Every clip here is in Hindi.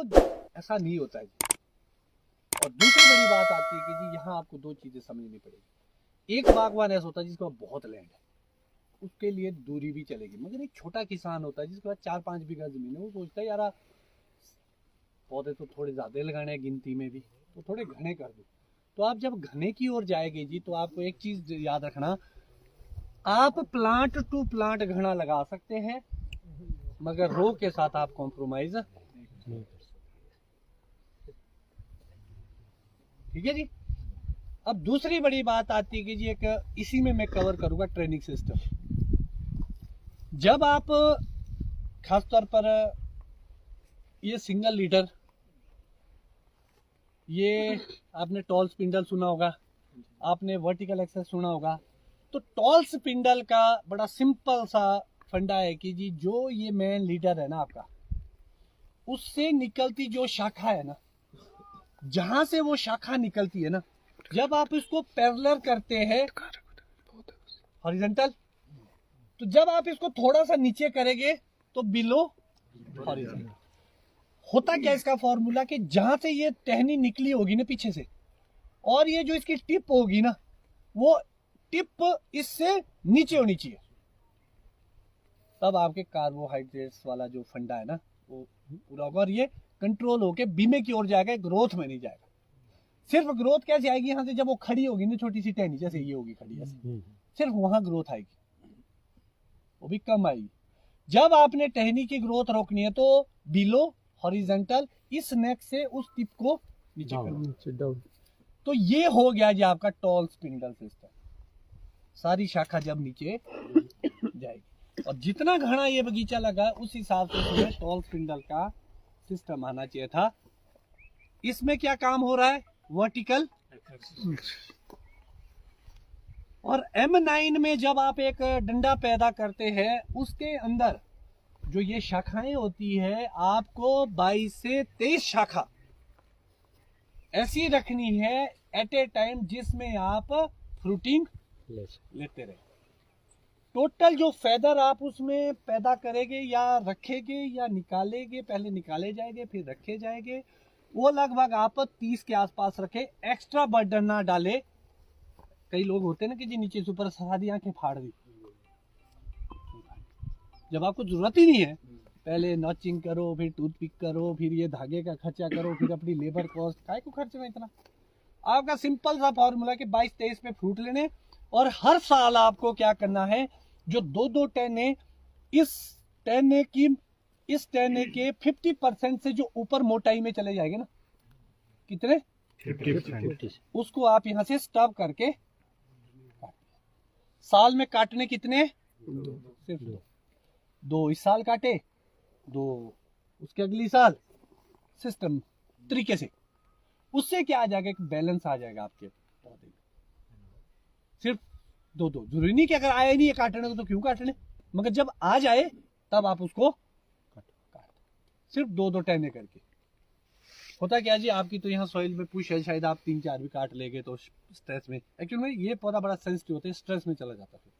तो ऐसा नहीं होता है जी। और दूसरी बड़ी बात आती है कि जी यहाँ आपको दो चीजें समझनी पड़ेगी। एक बागवान ऐसा होता है जिसके पास बहुत लैंड है, उसके लिए दूरी भी चलेगी, मगर एक छोटा किसान होता है जिसके पास 4-5 बीघा जमीन है, वो सोचता है यार पौधे तो थोड़े ज्यादा लगाने हैं गिनती में भी, तो थोड़े घने कर दो। तो आप जब घने की ओर जाएंगे जी, तो आपको एक चीज याद रखना, आप प्लांट टू प्लांट घना लगा सकते हैं, मगर रो के साथ आप कॉम्प्रोमाइज नहीं कर सकते। ठीक है जी। अब दूसरी बड़ी बात आती है कि जी एक इसी में मैं कवर करूंगा ट्रेनिंग सिस्टम। जब आप खासतौर पर ये सिंगल लीडर, ये आपने टॉल स्पिंडल सुना होगा, आपने वर्टिकल एक्सेस सुना होगा। तो टॉल स्पिंडल का बड़ा सिंपल सा फंडा है कि जी जो ये मेन लीडर है ना आपका, उससे निकलती जो शाखा है ना, जहां से वो शाखा निकलती है ना, जब आप इसको पैरेलल करते हैं हॉरिजॉन्टल, तो जब आप इसको थोड़ा सा नीचे करेंगे तो बिलो हॉरिजॉन्टल। होता क्या इसका फॉर्मूला कि जहां से ये टहनी निकली होगी ना पीछे से, और ये जो इसकी टिप होगी ना, वो टिप इससे नीचे होनी चाहिए, तब आपके कार्बोहाइड्रेट्स वाला जो फंडा है ना वो पूरा होगा, और ये कंट्रोल होके बीमे की ओर जाएगा, ग्रोथ में नहीं जाएगा। सिर्फ ग्रोथ कैसे आएगी यहाँ से, जब वो खड़ी होगी ना छोटी सी टहनी, जैसे ये होगी खड़ी ऐसे, सिर्फ वहां ग्रोथ आएगी, वो भी कम आएगी। जब आपने टहनी की ग्रोथ रोकनी है तो बिलो हॉरिजॉन्टल, इस नेक से उस टिप को नीचे करो। तो ये हो गया जी आपका टॉल स्पिंडल सिस्टम। सारी शाखा जब नीचे जाएगी, और जितना घना ये बगीचा लगा उस हिसाब से इसमें टॉल स्पिंडल का सिस्टम आना चाहिए था। इसमें क्या काम हो रहा है, वर्टिकल। और M9 में जब आप एक डंडा पैदा करते हैं, उसके अंदर जो ये शाखाएं होती है, आपको 22 से 23 शाखा ऐसी रखनी है एट ए टाइम, जिसमें आप फ्रूटिंग लेते रहे। टोटल जो फेदर आप उसमें पैदा करेंगे या रखेंगे या निकालेंगे, पहले निकाले जाएंगे फिर रखे जाएंगे, वो लगभग आप 30 के आसपास रखें, एक्स्ट्रा बर्डन ना डाले। कई लोग होते हैं ना कि जी नीचे से ऊपर सारी आंखें फाड़ दी, जब आपको जरूरत ही नहीं है, पहले नॉचिंग करो, फिर टूथपिक करो, फिर ये धागे का खर्चा करो, फिर अपनी लेबर कॉस्ट, काय को खर्च में इतना। आपका सिंपल सा फॉर्मूला कि 22-23 पे फ्रूट लेने, और हर साल आपको क्या करना है, जो 2-2 टहने इस टहने के 50% से जो ऊपर मोटाई में चले जाएंगे ना, कितने 50%, उसको आप यहां से स्टॉप करके साल में काटने कितने, सिर्फ 2 इस साल काटे, 2 उसके अगली साल, सिस्टम तरीके से। उससे क्या आ जाएगा, एक बैलेंस आ जाएगा आपके पौधे में। सिर्फ 2-2, जरूरी नहीं कि अगर आया ही नहीं है काटने को तो क्यों काटने, मगर जब आ जाए तब आप उसको काट, सिर्फ 2-2 टहने करके। होता क्या जी, आपकी तो यहाँ सॉइल में पुश है, शायद आप 3-4 भी काट लेंगे तो स्ट्रेस में, एक्चुअली में ये पौधा बड़ा सेंसिटिव होता है, स्ट्रेस में चला जाता है।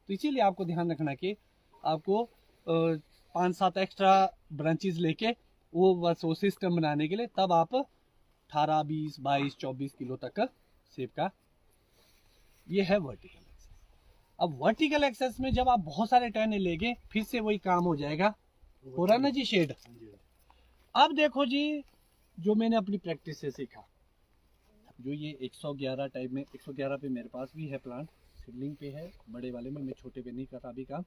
तो इसीलिए आपको ध्यान रखना कि आपको 5-7 एक्स्ट्रा ब्रांचेस लेके वो बस वो सिस्टम बनाने के लिए, तब आप 18, 20, 22, 24 किलो तक सेब का, ये है वर्टिकल एक्सेस। अब वर्टिकल एक्सेस में जब आप बहुत सारे टहने लेंगे, फिर से वही काम हो जाएगा, हो रहा ना जी शेड। अब देखो जी, जो मैंने अपनी प्रैक्टिस से सीखा, जो ये 111 टाइप में, 111 पे मेरे पास भी है प्लांट, सीडलिंग पे है, बड़े वाले में मैं छोटे पे नहीं कर रहा अभी काम।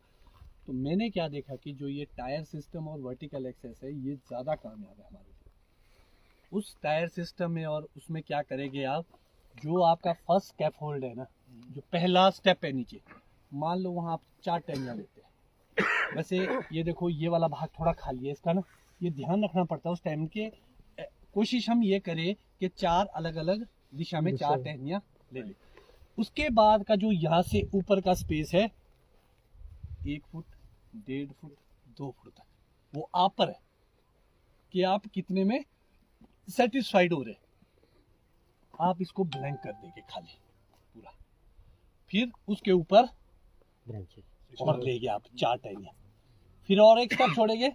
तो मैंने क्या देखा कि जो ये टायर सिस्टम और वर्टिकल एक्सेस है, ये ज़्यादा कामयाब है हमारे लिए। उस टायर सिस्टम में और उसमें क्या करेंगे आप, जो आपका फर्स्ट स्कैफोल्ड है ना, जो पहला स्टेप है नीचे, मान लो वहाँ आप 4 टहनियाँ लेते हैं। वैसे ये देखो, ये वाला भाग थोड़ा खाली है इसका ना, ये ध्यान रखना पड़ता है उस टाइम के। कोशिश हम ये करें कि 4 अलग अलग दिशा में 4 टहनियाँ ले लें। उसके बाद का जो यहाँ से ऊपर का स्पेस है, 1 फुट, 1.5 फुट, 2 फुट तक, वो आप पर है कि आप कितने में सेटिस्फाइड हो रहे। आप इसको ब्लैंक कर देंगे खाली पूरा, फिर उसके ऊपर और लेंगे आप 4 टहनियाँ, फिर और एक स्टेप छोड़ेंगे,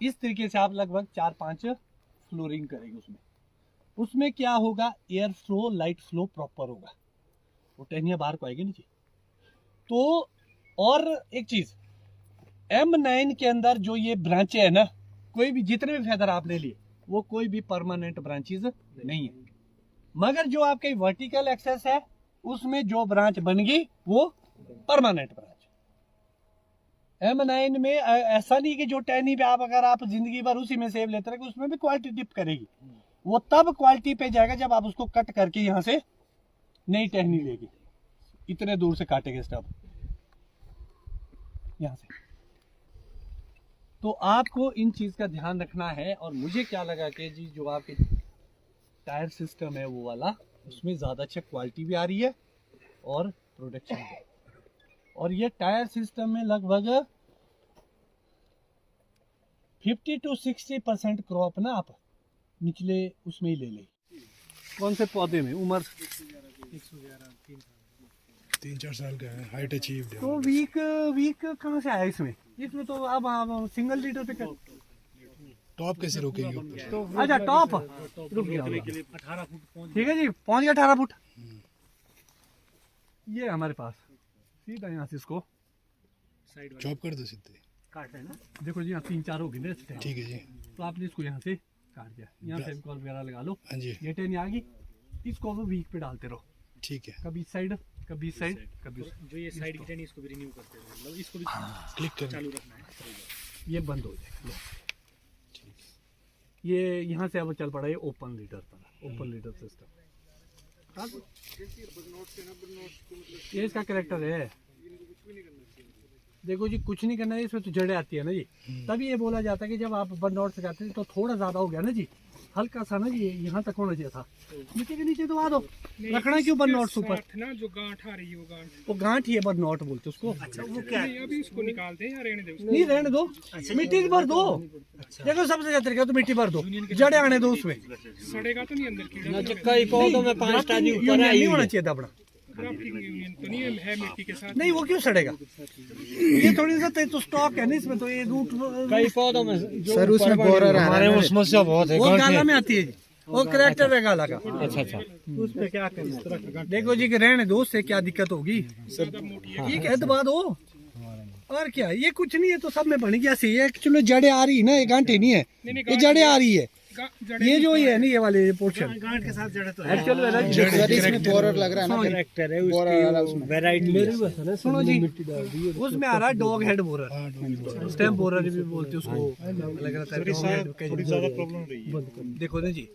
इस तरीके से आप लगभग 4-5 फ्लोरिंग करेंगे उसमें। उसमें क्या होगा, air flow, light flow proper होगा, वो टहनियाँ बाहर को आएगी नीचे। तो और एक चीज, M9 के अंदर जो ये ब्रांचें है ना, कोई भी जितने भी फेदर आप ले लिए वो कोई भी परमानेंट ब्रांचेस नहीं है, मगर जो आपके वर्टिकल एक्सेस है उसमें जो ब्रांच बन गई वो परमानेंट ब्रांच। M9 में ऐसा नहीं कि जो टहनी पे अगर आप जिंदगी भर उसी में सेव लेते रहे, उसमें भी क्वालिटी डिप करेगी। वो तब क्वालिटी पे जाएगा जब आप उसको कट करके यहाँ से नई टहनी लेगी, इतने दूर से काटेंगे स्टब यहाँ से। तो आपको इन चीज का ध्यान रखना है। और मुझे क्या लगा कि जी जो आपके टायर सिस्टम है वो वाला, उसमें ज़्यादा अच्छा क्वालिटी भी आ रही है और प्रोडक्शन भी। और ये टायर सिस्टम में लगभग 50 to 60% क्रॉप ना आप निचले उसमें ही ले लें। कौन से पौधे में उम्र 3-4 साल का है, हाइट अचीव्ड है। तो वीक कहाँ से आया इसमें? इसमें तो अब सिंगल लीटर पे कर। टॉप कैसे रोकेंगे ऊपर? तो अच्छा टॉप रुक गया, 18 फुट ठीक है जी, पहुंच गया 18 फुट। ये हमारे पास सीधा यहाँ से इसको साइड चॉप कर दो सीधे। काट है ना, देखो जी यहाँ 3-4 होगी ना इस टाइम। ठीक है जी। तो आपने इसको यहाँ से काट दिया, यहाँ से कॉल वगैरह लगा लो। हाँ जी, ये टेन आ गई, इसको वो वीक पे डालते रहो, ठीक है। कभी इस साइड कभी इस साइड कभी उस। जो ये साइड की टर्न इसको भी रिन्यू करते हैं, मतलब इसको भी क्लिक कर। चालू रखना है। ये बंद हो जाएगा। लो। ये यहाँ से अब चल पड़ा है ओपन लीडर पर, ओपन लीडर सिस्टम। ये इसका कैरेक्टर है। देखो जी कुछ नहीं करना है, इसमें तो जड़ें आती है ना जी, तभी ये बोला जाता है कि जब आप बर्न आउट से करते हैं तो थोड़ा ज्यादा हो गया ना जी, हल्का सा ना जी यहाँ तक होना चाहिए था, नीचे के नीचे दबा दो। रखना क्यों बर्न आउट ऊपर? ना जो गांठ आ रही है वो गांठ ही है, बर्न आउट बोलते उसको। वो क्या है? अभी इसको निकालते हैं या रहने दे उसको? नहीं रहने दो, मिट्टी भर दो। देखो सबसे ज्यादा तरीका तो मिट्टी भर दो, जड़ें आने दो उसमें। सड़ेगा तो नहीं अंदर कीड़ा? कई पौधों में 5 स्टार्टिंग ऊपर नहीं होना चाहिए था अपना। ग्राफ्टिंग यूनियन तो नहीं है मिट्टी के साथ? नहीं वो क्यों सड़ेगा? ये थोड़ी सा तो स्टॉक है ना इसमें, तो ये रूट कई पौधों में सर उसमें बोरर हमारे वो समस्या बहुत है। वो गाला में आती है जी, वो करेक्टर है गाला का। अच्छा अच्छा, उसमें क्या करना? देखो जी कि रहने दो, उससे क्या दिक्कत होगी? ये कह दबा दो और क्या, ये कुछ नहीं है तो सब में बन गया सही है। एक्चुअली जड़ें आ रही है ना, ये गांठे नहीं है, ये जड़ें आ रही है। ये जो ये है ना ये वाले पोर्शन गांठ के साथ जड़े तो एक्चुअल इसमें बोरर लग रहा है ना, कैरेक्टर है उसकी वैरायटी। सुनो जी, उसमें आ रहा है dog head borer, stem borer भी बोलते हैं उसको, अलग अलग। देखो ना जी,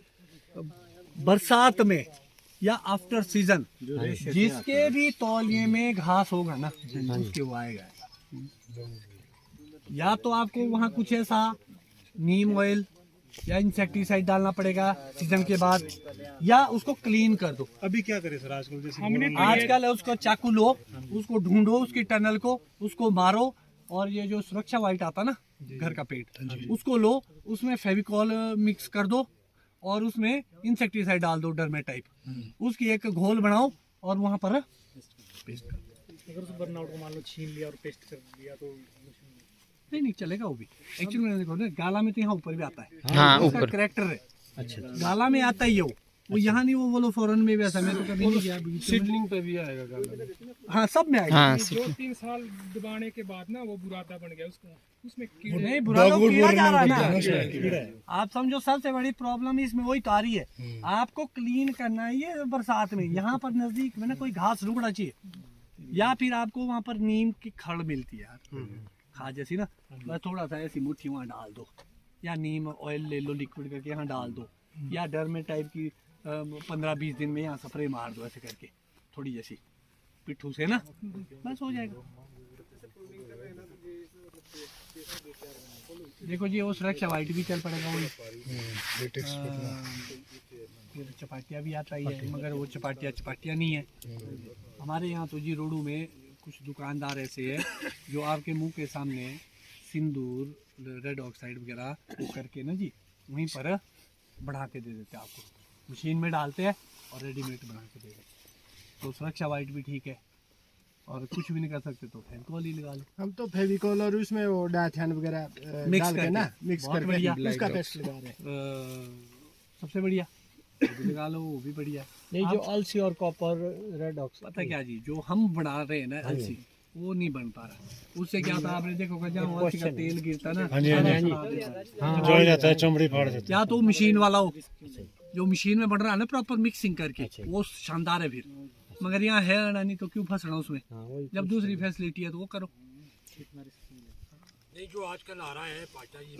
बरसात में या आफ्टर सीजन जिसके भी तौलिए में घास होगा ना उसके वो आएगा। या तो आपको वहाँ कुछ ऐसा नीम ऑयल या इंसेक्टिसाइड डालना पड़ेगा सीजन के बाद, या उसको क्लीन कर दो। अभी क्या करें सर आजकल? जैसे आजकल उसको चाकू लो, उसको ढूंढो उसकी टनल को, उसको मारो, और ये जो सुरक्षा वाइट आता ना घर का पेंट, उसको लो, उसमें फेविकॉल मिक्स कर दो और उसमें इंसेक्टिसाइड डाल दो डरमेट टाइप, उसकी एक घोल बनाओ और वहां पर पेस्ट कर दो। अगर उस बर्नआउट को मान लो छीन लिया और पेस्ट कर दिया तो नहीं चलेगा वो भी। एक्चुअली मैंने देखो ना गाला में तो यहाँ ऊपर भी आता है, हाँ, उसका ऊपर। करेक्टर है। अच्छा, गाला में आता ही है वो यहाँ नहीं, वो बोलो फॉरन में भी ऐसा, मैं तो कभी नहीं गया। सीडलिंग पे भी आएगा गाला में। हाँ सब में आएगा। हाँ, 2-3 साल दबाने के बाद ना वो बुरादा बन गया उसको, उसमें कीड़े। नहीं बुरा तो कीड़ा जा रहा है ना, आप समझो सबसे बड़ी प्रॉब्लम इसमें वही तो आ रही है। आपको क्लीन करना है ये बरसात में, यहाँ पर नजदीक में ना कोई घास रुकना चाहिए, या फिर आपको वहाँ पर नीम की खड़ मिलती है यार, खाद जैसी ना, बस थोड़ा सा ऐसी मुट्ठी वहाँ डाल दो, या नीम ऑयल ले लो लिक्विड करके यहाँ डाल दो, या डरमेट टाइप की 15-20 दिन में यहाँ स्प्रे मार दो ऐसे करके थोड़ी जैसी पिट्ठू से ना, बस हो जाएगा। देखो जी वो सुरक्षा वाइट भी चल पड़ेगा, वही चपाटिया भी आता ही है, मगर वो चपाटिया नहीं है हमारे यहाँ। तो जी रोडू में कुछ दुकानदार ऐसे है जो आपके मुंह के सामने सिंदूर, रेड ऑक्साइड वगैरह वो करके ना जी वहीं पर बढ़ा के दे देते हैं, आपको मशीन में डालते हैं और रेडीमेड बना के दे देते हैं। तो सुरक्षा वाइट भी ठीक है, और कुछ भी नहीं कर सकते तो फेविकॉल ही लगा लो। हम तो फेविकॉल और उसमें वो डायथेन वगैरह मिक्स डाल के ना मिक्स बहुत करके बढ़िया। उसका पेस्ट लगा रहे हैं। सबसे बढ़िया वो भी लगा लो, वो भी बढ़िया। नहीं जो अलसी और कॉपर रेड ऑक्स पता क्या जी, जो हम बना रहे हैं ना अलसी, वो नहीं बन पा रहा। उससे क्या होता है, आपने देखोगे जब अलसी का तेल गिरता है ना, हाँ जी, हाँ जी, सारा खराब हो जाता है। हाँ जल जाता है, चमड़ी फाड़ देता है। या तो मशीन वाला हो, जो मशीन में बन रहा है ना प्रॉपर मिक्सिंग करके, वो शानदार है फिर। मगर यहाँ है ना, नहीं तो क्यों फंसना उसमें। जब दूसरी फैसिलिटी है तो वो करो। नहीं जो आजकल आ रहा है पाचा जी